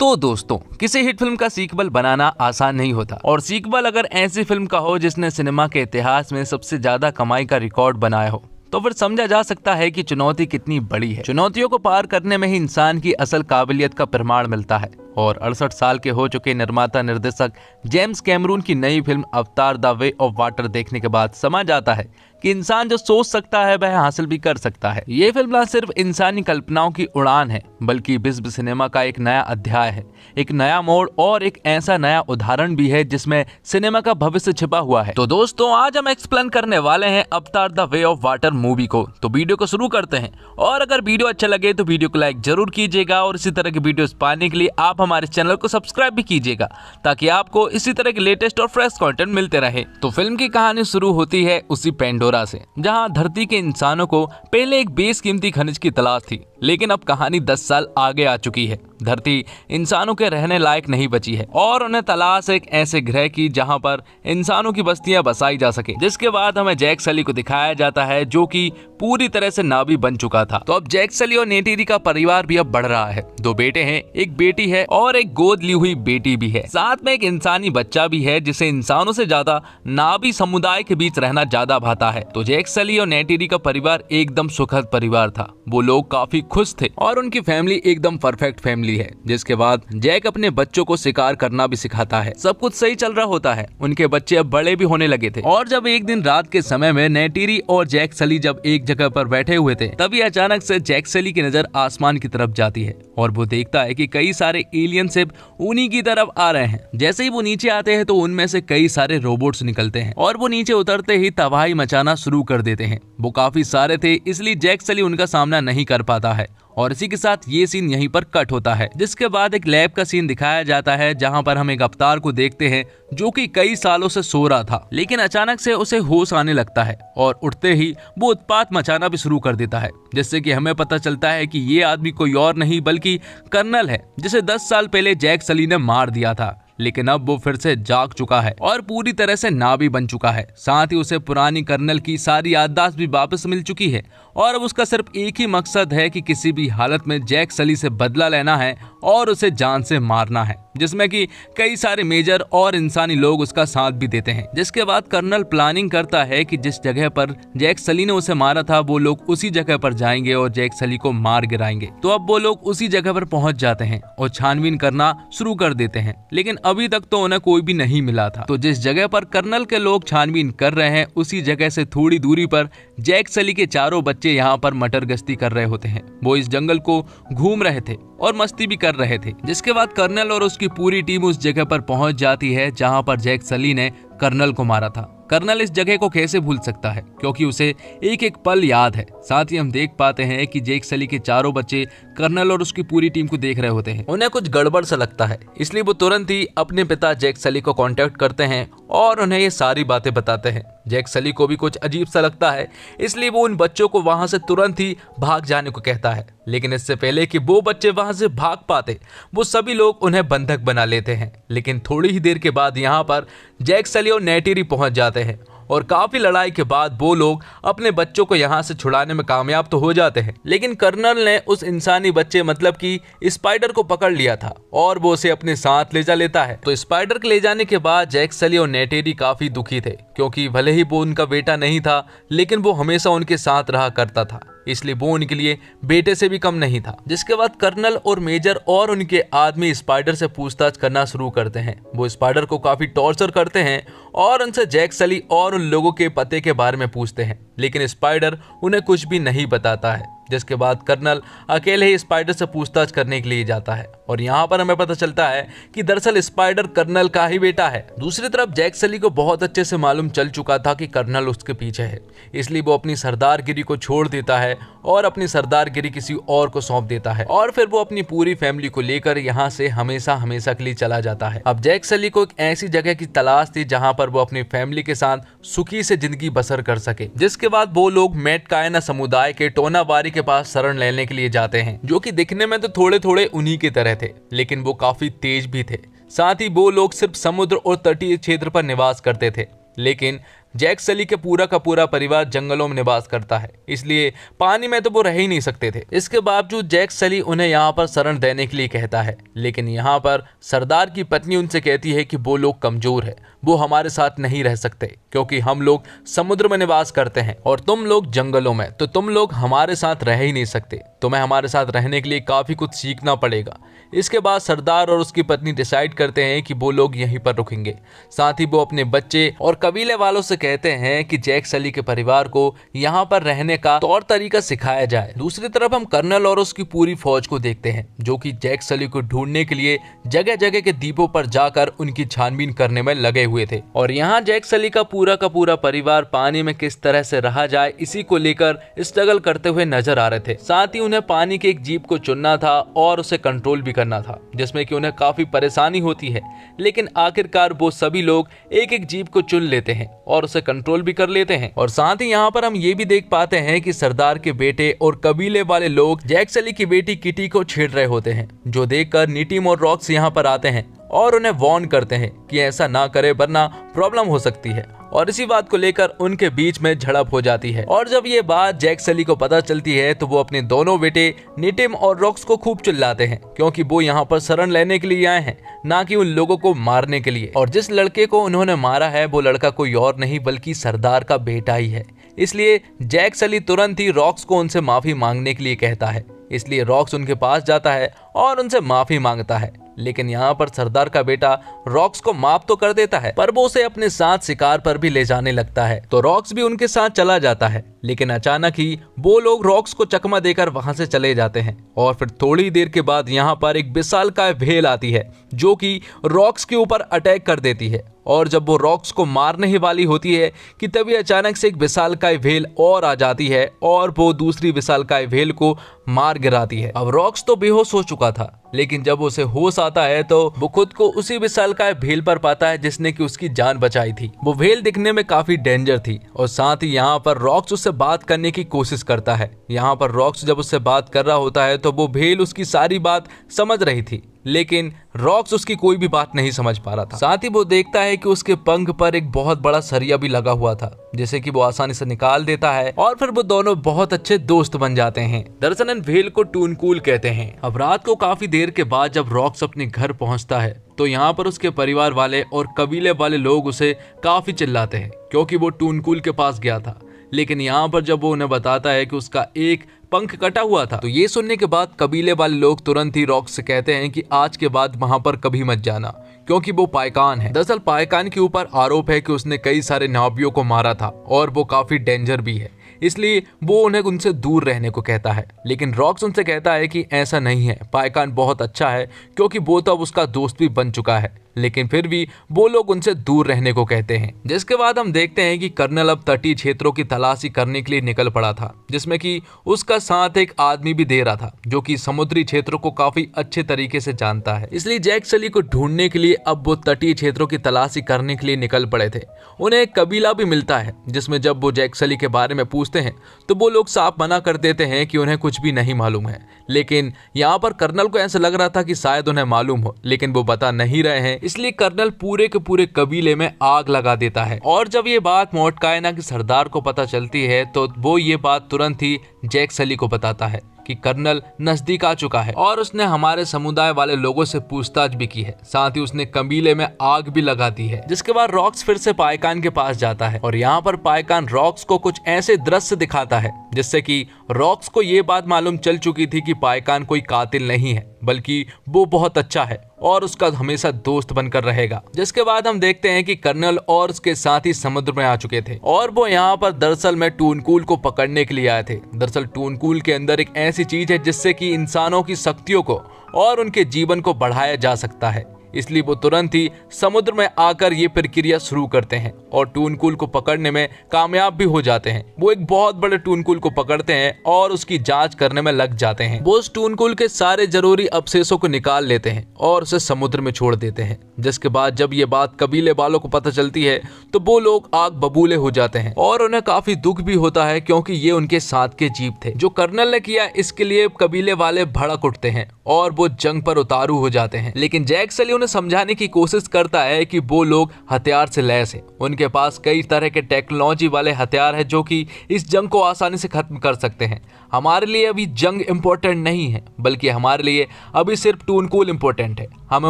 तो दोस्तों, किसी हिट फिल्म का सीक्वल बनाना आसान नहीं होता, और सीक्वल अगर ऐसी फिल्म का हो जिसने सिनेमा के इतिहास में सबसे ज्यादा कमाई का रिकॉर्ड बनाया हो, तो फिर समझा जा सकता है कि चुनौती कितनी बड़ी है। चुनौतियों को पार करने में ही इंसान की असल काबिलियत का प्रमाण मिलता है। और 68 साल के हो चुके निर्माता निर्देशक जेम्स कैमरून की नई फिल्म अवतार द वे ऑफ वाटर देखने के बाद समझ आता है कि इंसान जो सोच सकता है वह हासिल भी कर सकता है। ये फिल्म न सिर्फ इंसानी कल्पनाओं की उड़ान है, बल्कि विश्व सिनेमा का एक नया अध्याय है, एक नया मोड़ और एक ऐसा नया उदाहरण भी है जिसमें सिनेमा का भविष्य छिपा हुआ है। तो दोस्तों, आज हम एक्सप्लेन करने वाले हैं अवतार the way of water movie को। तो वीडियो को शुरू करते हैं, और अगर वीडियो अच्छा लगे तो वीडियो को लाइक जरूर कीजिएगा, और इसी तरह की वीडियोस पाने के लिए आप हमारे चैनल को सब्सक्राइब भी कीजिएगा, ताकि आपको इसी तरह के लेटेस्ट और फ्रेश कंटेंट मिलते रहे। तो फिल्म की कहानी शुरू होती है उसी पेंडोरा से, जहां धरती के इंसानों को पहले एक बेशकीमती खनिज की तलाश थी, लेकिन अब कहानी 10 साल आगे आ चुकी है। धरती इंसानों के रहने लायक नहीं बची है, और उन्हें तलाश एक ऐसे ग्रह की जहां पर इंसानों की बस्तियां बसाई जा सके। जिसके बाद हमें जैक सली को दिखाया जाता है, जो कि पूरी तरह से नावी बन चुका था। तो अब जैक सली और नेटेरी का परिवार भी अब बढ़ रहा है। 2 बेटे हैं, एक बेटी है और एक गोद ली हुई बेटी भी है। साथ में एक इंसानी बच्चा भी है, जिसे इंसानों से ज्यादा नावी समुदाय के बीच रहना ज्यादा भाता है। तो जैक सली और नेटेरी का परिवार एकदम सुखद परिवार था। वो लोग काफी खुश थे, और उनकी फैमिली एकदम परफेक्ट फैमिली है। जिसके बाद जैक अपने बच्चों को शिकार करना भी सिखाता है। सब कुछ सही चल रहा होता है। उनके बच्चे अब बड़े भी होने लगे थे, और जब एक दिन रात के समय में नेटेरी और जैक सली जब एक जगह पर बैठे हुए थे, तभी अचानक से जैक सली की नजर आसमान की तरफ जाती है, और वो देखता है कि कई सारे एलियन शिप उन्हीं की तरफ आ रहे हैं। जैसे ही वो नीचे आते हैं तो उनमें से कई सारे रोबोट्स निकलते हैं, और वो नीचे उतरते ही तबाही मचाना शुरू कर देते हैं। वो काफी सारे थे, इसलिए जैक सली उनका सामना नहीं कर पाता है। और इसी के साथ ये सीन यहीं पर कट होता है। जिसके बाद एक लैब का सीन दिखाया जाता है, जहां पर हम एक अवतार को देखते हैं जो कि कई सालों से सो रहा था, लेकिन अचानक से उसे होश आने लगता है, और उठते ही वो उत्पात मचाना भी शुरू कर देता है। जिससे कि हमें पता चलता है कि ये आदमी कोई और नहीं बल्कि कर्नल है, जिसे 10 साल पहले जैक सली ने मार दिया था। लेकिन अब वो फिर से जाग चुका है और पूरी तरह से नावी बन चुका है। साथ ही उसे पुरानी कर्नल की सारी याददाश्त भी वापस मिल चुकी है, और अब उसका सिर्फ एक ही मकसद है कि किसी भी हालत में जैक सली से बदला लेना है और उसे जान से मारना है। जिसमें कि कई सारे मेजर और इंसानी लोग उसका साथ भी देते हैं। जिसके बाद कर्नल प्लानिंग करता है कि जिस जगह पर जैक सली ने उसे मारा था, वो लोग उसी जगह पर जाएंगे और जैक सली को मार गिराएंगे। तो अब वो लोग उसी जगह पर पहुंच जाते हैं और छानबीन करना शुरू कर देते हैं, लेकिन अभी तक तो उन्हें कोई भी नहीं मिला था। तो जिस जगह पर कर्नल के लोग छानबीन कर रहे हैं, उसी जगह से थोड़ी दूरी पर जैक सली के चारों बच्चे यहाँ पर मटर गश्ती कर रहे होते हैं। वो इस जंगल को घूम रहे थे और मस्ती भी कर रहे थे। जिसके बाद कर्नल और उसकी पूरी टीम उस जगह पर पहुंच जाती है जहां पर जैक सली ने कर्नल को मारा था। कर्नल इस जगह को कैसे भूल सकता है, क्योंकि उसे एक एक पल याद है। साथ ही हम देख पाते हैं कि जैक सली के चारों बच्चे कर्नल और उसकी पूरी टीम को देख रहे होते हैं। उन्हें कुछ गड़बड़ सा लगता है, इसलिए वो तुरंत ही अपने पिता जैक सली को कांटेक्ट करते हैं और उन्हें ये सारी बातें बताते हैं। जैक सली को भी कुछ अजीब सा लगता है, इसलिए वो उन बच्चों को वहां से तुरंत ही भाग जाने को कहता है। लेकिन इससे पहले कि वो बच्चे वहां से भाग पाते, वो सभी लोग उन्हें बंधक बना लेते हैं। लेकिन थोड़ी ही देर के बाद यहाँ पर जैक सली और नेटेरी पहुंच जाते हैं, और काफी लड़ाई के बाद वो लोग अपने बच्चों को यहाँ से छुड़ाने में कामयाब तो हो जाते हैं। लेकिन कर्नल ने उस इंसानी बच्चे मतलब कि स्पाइडर को पकड़ लिया था, और वो उसे अपने साथ ले जा लेता है। तो स्पाइडर के ले जाने के बाद जैक सली और नेटेरी काफी दुखी थे, क्योंकि भले ही वो उनका बेटा नहीं था, लेकिन वो हमेशा उनके साथ रहा करता था, इसलिए वो उनके लिए बेटे से भी कम नहीं था। जिसके बाद कर्नल और मेजर और उनके आदमी स्पाइडर से पूछताछ करना शुरू करते हैं। वो स्पाइडर को काफी टॉर्चर करते हैं और उनसे जैक सली और उन लोगों के पते के बारे में पूछते हैं, लेकिन स्पाइडर उन्हें कुछ भी नहीं बताता है। जिसके बाद कर्नल अकेले ही स्पाइडर से पूछताछ करने के लिए जाता है, और यहाँ पर हमें पता चलता है कि दरअसल स्पाइडर कर्नल का ही बेटा है। दूसरी तरफ जैक सली को बहुत अच्छे से मालूम चल चुका था कि कर्नल उसके पीछे है, इसलिए वो अपनी सरदारगिरी को छोड़ देता है और अपनी सरदारगिरी किसी और को सौंप देता है, और फिर वो अपनी पूरी फैमिली को लेकर यहाँ से हमेशा हमेशा के लिए चला जाता है। अब जैक सली को एक ऐसी जगह की तलाश थी जहाँ पर वो अपनी फैमिली के साथ सुखी से जिंदगी बसर कर सके। जिसके बाद वो लोग मैटकायना समुदाय के टोनाबारी के पास शरण लेने के लिए जाते हैं, जो कि दिखने में तो थोड़े थोड़े उन्हीं की तरह थे, लेकिन वो काफी तेज भी थे। साथ ही वो लोग सिर्फ समुद्र और तटीय क्षेत्र पर निवास करते थे, लेकिन जैक सली के पूरा का पूरा परिवार जंगलों में निवास करता है, इसलिए पानी में तो वो रह ही नहीं सकते थे। इसके बावजूद जैक सली उन्हें यहाँ पर शरण देने के लिए कहता है, लेकिन यहाँ पर सरदार की पत्नी उनसे कहती है कि वो लोग कमजोर है, वो हमारे साथ नहीं रह सकते क्योंकि हम लोग समुद्र में निवास करते हैं और तुम लोग जंगलों में, तो तुम लोग हमारे साथ रह ही नहीं सकते। तुम्हें हमारे साथ रहने के लिए काफी कुछ सीखना पड़ेगा। इसके बाद सरदार और उसकी पत्नी डिसाइड करते हैं कि वो लोग यहीं पर रुकेंगे। साथ ही वो अपने बच्चे और कबीले वालों से कहते हैं कि जैक सली के परिवार को यहाँ पर रहने का तौर तरीका सिखाया जाए। दूसरी तरफ हम कर्नल और उसकी पूरी फौज को देखते हैं जो कि जैक सली को ढूंढने के लिए जगह जगह के द्वीपों पर जाकर उनकी छानबीन करने में लगे हुए थे। और यहाँ जैक सली का पूरा परिवार पानी में किस तरह से रहा जाए इसी को लेकर स्ट्रगल करते हुए नजर आ रहे थे। साथ ही उन्हें पानी के एक जीप को चुनना था और उसे कंट्रोल भी करना था, जिसमें कि उन्हें काफी परेशानी होती है, लेकिन आखिरकार वो सभी लोग एक एक जीप को चुन लेते हैं और उसे कंट्रोल भी कर लेते हैं। और साथ ही यहाँ पर हम ये भी देख पाते हैं कि सरदार के बेटे और कबीले वाले लोग जैक सली की बेटी किटी को छेड़ रहे होते हैं, जो देखकर नीटिम और रॉक्स यहाँ पर आते हैं और उन्हें वार्न करते हैं कि ऐसा ना करे वरना प्रॉब्लम हो सकती है। और इसी बात को लेकर उनके बीच में झड़प हो जाती है। और जब ये बात जैक सली को पता चलती है तो वो अपने दोनों बेटे नीटिम और रॉक्स को खूब चिल्लाते हैं, क्योंकि वो यहाँ पर शरण लेने के लिए आए हैं, ना कि उन लोगों को मारने के लिए। और जिस लड़के को उन्होंने मारा है वो लड़का कोई और नहीं बल्कि सरदार का बेटा ही है। इसलिए जैक सली तुरंत ही रॉक्स को उनसे माफी मांगने के लिए कहता है। इसलिए रॉक्स उनके पास जाता है और उनसे माफी मांगता है, लेकिन यहाँ पर सरदार का बेटा रॉक्स को माफ तो कर देता है, पर वो उसे अपने साथ शिकार पर भी ले जाने लगता है। तो रॉक्स भी उनके साथ चला जाता है, लेकिन अचानक ही वो लोग रॉक्स को चकमा देकर वहां से चले जाते हैं। और फिर थोड़ी देर के बाद यहाँ पर एक विशालकाय व्हेल आती है जो कि रॉक्स के ऊपर अटैक कर देती है। और जब वो रॉक्स को मारने ही वाली होती है कि तभी अचानक से एक विशालकाय व्हेल और आ जाती है और वो दूसरी विशालकाय व्हेल को मार गिराती है। अब रॉक्स तो बेहोश हो चुका था, लेकिन जब उसे होश आता है तो वो खुद को उसी विशालकाय व्हेल पर पाता है जिसने कि उसकी जान बचाई थी। वो व्हेल दिखने में काफी डेंजर थी और साथ ही यहाँ पर रॉक्स उससे बात करने की कोशिश करता है। यहाँ पर रॉक्स जब उससे बात कर रहा होता है तो वो व्हेल उसकी सारी बात समझ रही थी, लेकिन रॉक्स उसकी कोई भी बात नहीं समझ पा रहा था। साथ ही वो देखता है कि उसके पंख पर एक बहुत बड़ा सरिया भी लगा हुआ था, जिसे कि वो आसानी से निकाल देता है और फिर वो दोनों बहुत अच्छे दोस्त बन जाते हैं। दरअसल इन व्हेल को टूनकूल कहते हैं। अब रात को काफी देर के बाद जब रॉक्स अपने घर पहुंचता है तो यहाँ पर उसके परिवार वाले और कबीले वाले लोग उसे काफी चिल्लाते हैं, क्योंकि वो टूनकूल के पास गया था। लेकिन यहाँ पर जब वो उन्हें बताता है कि उसका एक पंख कटा हुआ था, तो ये सुनने के बाद कबीले वाले लोग तुरंत ही रॉक्स से कहते हैं कि आज के बाद वहां पर कभी मत जाना, क्योंकि वो पायकान है। दरअसल पायकान के ऊपर आरोप है कि उसने कई सारे नावियों को मारा था और वो काफी डेंजर भी है, इसलिए वो उन्हें उनसे दूर रहने को कहता है। लेकिन रॉक्स उनसे कहता है कि ऐसा नहीं है, पायकान बहुत अच्छा है, क्योंकि वो तो अब उसका दोस्त भी बन चुका है। लेकिन फिर भी वो लोग उनसे दूर रहने को कहते हैं। जिसके बाद हम देखते हैं कि कर्नल अब तटीय क्षेत्रों की तलाशी करने के लिए निकल पड़ा था, जिसमें कि उसका साथ एक आदमी भी दे रहा था जो कि समुद्री क्षेत्रों को काफी अच्छे तरीके से जानता है। इसलिए जैक सली को ढूंढने के लिए अब वो तटीय क्षेत्रों की तलाशी करने के लिए निकल पड़े थे। उन्हें एक कबीला भी मिलता है, जिसमें जब वो जैक सली के बारे में पूछते हैं तो वो लोग साफ मना कर देते हैं कि उन्हें कुछ भी नहीं मालूम है। लेकिन यहाँ पर कर्नल को ऐसा लग रहा था कि शायद उन्हें मालूम हो, लेकिन वो बता नहीं रहे हैं, इसलिए कर्नल पूरे के पूरे कबीले में आग लगा देता है। और जब ये बात मोटकायना के सरदार को पता चलती है तो वो ये बात तुरंत ही जैक सली को बताता है कि कर्नल नजदीक आ चुका है और उसने हमारे समुदाय वाले लोगों से पूछताछ भी की है, साथ ही उसने कबीले में आग भी लगा दी है। जिसके बाद रॉक्स फिर से पायकान के पास जाता है और यहाँ पर पायकान रॉक्स को कुछ ऐसे दृश्य दिखाता है जिससे कि रॉक्स को ये बात मालूम चल चुकी थी कि पायकान कोई कातिल नहीं है, बल्कि वो बहुत अच्छा है और उसका हमेशा दोस्त बनकर रहेगा। जिसके बाद हम देखते हैं कि कर्नल और उसके साथी समुद्र में आ चुके थे और वो यहाँ पर दरअसल में टूनकूल को पकड़ने के लिए आए थे। दरअसल टूनकूल के अंदर एक ऐसी चीज है जिससे कि इंसानों की शक्तियों को और उनके जीवन को बढ़ाया जा सकता है, इसलिए वो तुरंत ही समुद्र में आकर ये प्रक्रिया शुरू करते हैं और टूनकूल को पकड़ने में कामयाब भी हो जाते हैं। वो एक बहुत बड़े टूनकूल को पकड़ते हैं और उसकी जांच करने में लग जाते हैं। वो उस टूनकूल के सारे जरूरी अवशेषों को निकाल लेते हैं और उसे समुद्र में छोड़ देते हैं। जिसके बाद जब ये बात कबीले वालों को पता चलती है तो वो लोग आग बबूले हो जाते हैं और उन्हें काफी दुख भी होता है, क्योंकि ये उनके साथ के जीव थे। जो कर्नल ने किया इसके लिए कबीले वाले भड़क उठते हैं और वो जंग पर उतारू हो जाते हैं। लेकिन जैक सली उन्हें समझाने की कोशिश करता है कि वो लोग हथियार से लैस हैं। उनके पास कई तरह के टेक्नोलॉजी वाले हथियार हैं जो कि इस जंग को आसानी से खत्म कर सकते हैं। हमारे लिए अभी जंग इम्पोर्टेंट नहीं है, बल्कि हमारे लिए अभी सिर्फ टूनकूल इम्पोर्टेंट है। हमें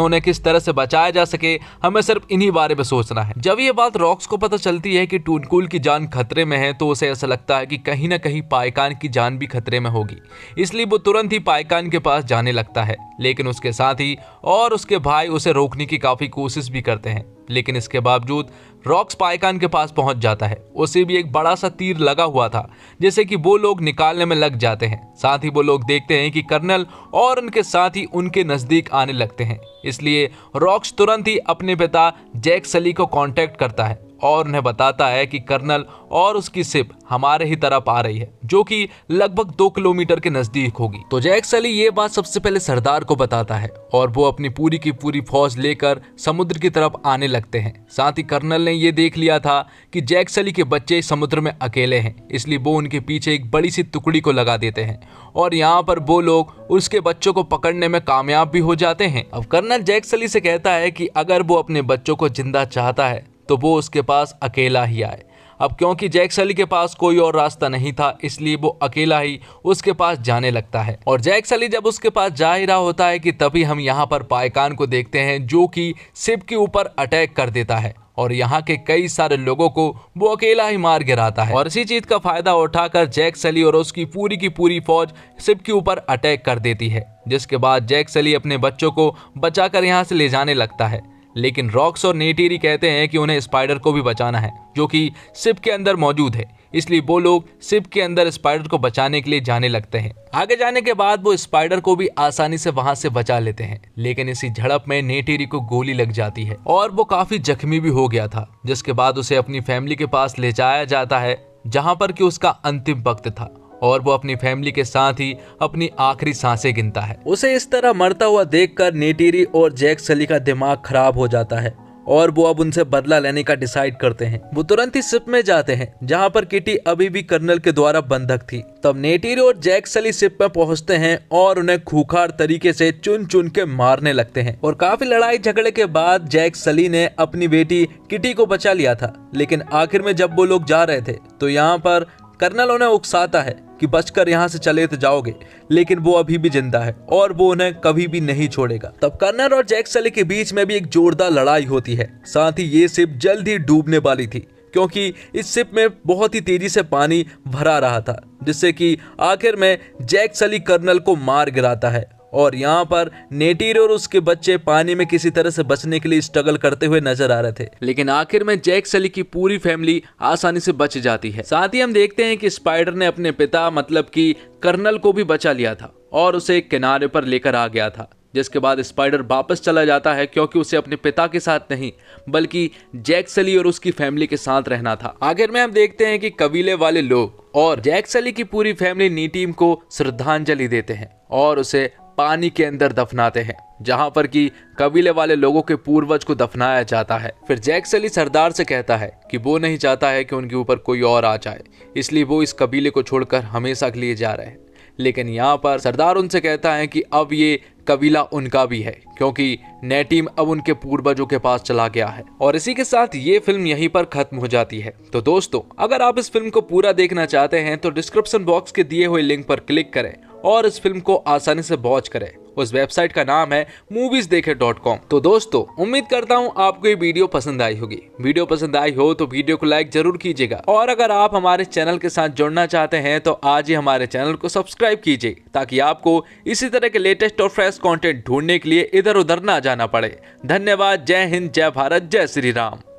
उन्हें किस तरह से बचाया जा सके, हमें सिर्फ इन्हीं बारे में सोचना है। जब ये बात रॉक्स को पता चलती है कि टूनकूल की जान खतरे में है, तो उसे ऐसा लगता है कि कहीं ना कहीं पाइकान की जान भी खतरे में होगी। इसलिए वो तुरंत ही पाइकान के पास जाने लगता है, लेकिन उसके साथ ही और उसके भाई उसे रोकने की काफी कोशिश भी करते हैं। लेकिन इसके बावजूद रॉक्स पाइकान के पास पहुंच जाता है। उसे भी एक बड़ा सा तीर लगा हुआ था, जैसे कि वो लोग निकालने में लग जाते हैं। साथ ही वो लोग देखते हैं कि कर्नल और उनके साथी उनके नजदीक आने लगते हैं। इसलिए रॉक्स तुरंत ही अपने पिता जैक सली को कांटेक्ट करता है और उन्हें बताता है कि कर्नल और उसकी शिप हमारे ही तरफ आ रही है, जो कि लगभग 2 किलोमीटर के नजदीक होगी। तो जैक सली ये बात सबसे पहले सरदार को बताता है और वो अपनी पूरी की पूरी फौज लेकर समुद्र की तरफ आने लगते हैं। साथ ही कर्नल ने ये देख लिया था कि जैक सली के बच्चे समुद्र में अकेले हैं, इसलिए वो उनके पीछे एक बड़ी सी टुकड़ी को लगा देते हैं और यहाँ पर वो लोग उसके बच्चों को पकड़ने में कामयाब भी हो जाते हैं। अब कर्नल जैक सली से कहता है कि अगर वो अपने बच्चों को जिंदा चाहता है तो वो उसके पास अकेला ही आए। अब क्योंकि जैक सली के पास कोई और रास्ता नहीं था, इसलिए वो अकेला ही उसके पास जाने लगता है। और जैक सली जब उसके पास जा ही रहा होता है कि तभी हम यहाँ पर पाइकान को देखते हैं, जो कि शिप के ऊपर अटैक कर देता है और यहाँ के कई सारे लोगों को वो अकेला ही मार गिराता है। और इसी चीज का फायदा उठाकर जैक सली और उसकी पूरी की पूरी फौज शिप के ऊपर अटैक कर देती है, जिसके बाद जैक सली अपने बच्चों को बचाकर यहाँ से ले जाने लगता है। लेकिन रॉक्स और नेटीरी कहते हैं कि उन्हें स्पाइडर को भी बचाना है, जो कि शिप के अंदर मौजूद है। इसलिए वो लोग शिप के अंदर स्पाइडर को बचाने के लिए जाने लगते हैं। आगे जाने के बाद वो स्पाइडर को भी आसानी से वहां से बचा लेते हैं, लेकिन इसी झड़प में नेटीरी को गोली लग जाती है और वो काफी जख्मी भी हो गया था, जिसके बाद उसे अपनी फैमिली के पास ले जाया जाता है, जहां पर कि उसका अंतिम वक्त था और वो अपनी फैमिली के साथ ही अपनी आखिरी सांसें गिनता है। उसे इस तरह मरता हुआ देखकर नेटीरी और जैक सली का दिमाग खराब हो जाता है और वो अब उनसे बदला लेने का डिसाइड करते हैं। वो तुरंत ही शिप में जाते हैं, जहां पर किटी अभी भी कर्नल के द्वारा बंधक थी। तब नेटीरी और जैक सली शिप में पहुंचते हैं और उन्हें खूंखार तरीके से चुन चुन के मारने लगते हैं। और काफी लड़ाई झगड़े के बाद जैक सली ने अपनी बेटी किटी को बचा लिया था, लेकिन आखिर में जब वो लोग जा रहे थे तो यहाँ पर कर्नल उन्हें उकसाता है कि बचकर यहाँ से चले तो जाओगे, लेकिन वो अभी भी जिंदा है और वो उन्हें कभी भी नहीं छोड़ेगा। तब कर्नल और जैक सली के बीच में भी एक जोरदार लड़ाई होती है। साथ ही ये शिप जल्द ही डूबने वाली थी, क्योंकि इस शिप में बहुत ही तेजी से पानी भरा रहा था, जिससे कि आखिर में जैक सली कर्नल को मार गिराता है। और यहाँ पर नेटीरी और उसके बच्चे पानी में किसी तरह से बचने के लिए स्ट्रगल करते हुए नजर आ रहे थे, लेकिन आखिर में जैक सली की पूरी फैमिली आसानी से बच जाती है। साथ ही हम देखते हैं कि स्पाइडर ने अपने पिता मतलब कि कर्नल को भी बचा लिया था और उसे एक किनारे पर लेकर आ गया था, जिसके बाद स्पाइडर वापस चला जाता है, क्योंकि उसे अपने पिता के साथ नहीं बल्कि जैक सली और उसकी फैमिली के साथ रहना था। आखिर में हम देखते हैं कि कबीले वाले लोग और जैक सली की पूरी फैमिली नीटीम को श्रद्धांजलि देते हैं और उसे पानी के अंदर दफनाते हैं, जहां पर कि कबीले वाले लोगों के पूर्वज को दफनाया जाता है। फिर जैक सली सरदार से कहता है कि वो नहीं चाहता है कि उनके ऊपर कोई और आ जाए, इसलिए वो इस कबीले को छोड़कर हमेशा के लिए जा रहे हैं। लेकिन यहाँ पर सरदार उनसे कहता है कि अब ये कबीला उनका भी है, क्योंकि नेटीम अब उनके पूर्वजों के पास चला गया है। और इसी के साथ ये फिल्म यहीं पर खत्म हो जाती है। तो दोस्तों, अगर आप इस फिल्म को पूरा देखना चाहते हैं तो डिस्क्रिप्शन बॉक्स के दिए हुए लिंक पर क्लिक करें और इस फिल्म को आसानी से वॉच करें। उस वेबसाइट का नाम है moviesdekhe.com। तो दोस्तों, उम्मीद करता हूँ आपको ये वीडियो पसंद आई होगी। वीडियो पसंद आई हो तो वीडियो को लाइक जरूर कीजिएगा, और अगर आप हमारे चैनल के साथ जुड़ना चाहते हैं तो आज ही हमारे चैनल को सब्सक्राइब कीजिए, ताकि आपको इसी तरह के लेटेस्ट और फ्रेश कंटेंट ढूंढने के लिए इधर उधर ना जाना पड़े। धन्यवाद। जय हिंद, जय भारत, जय श्री राम।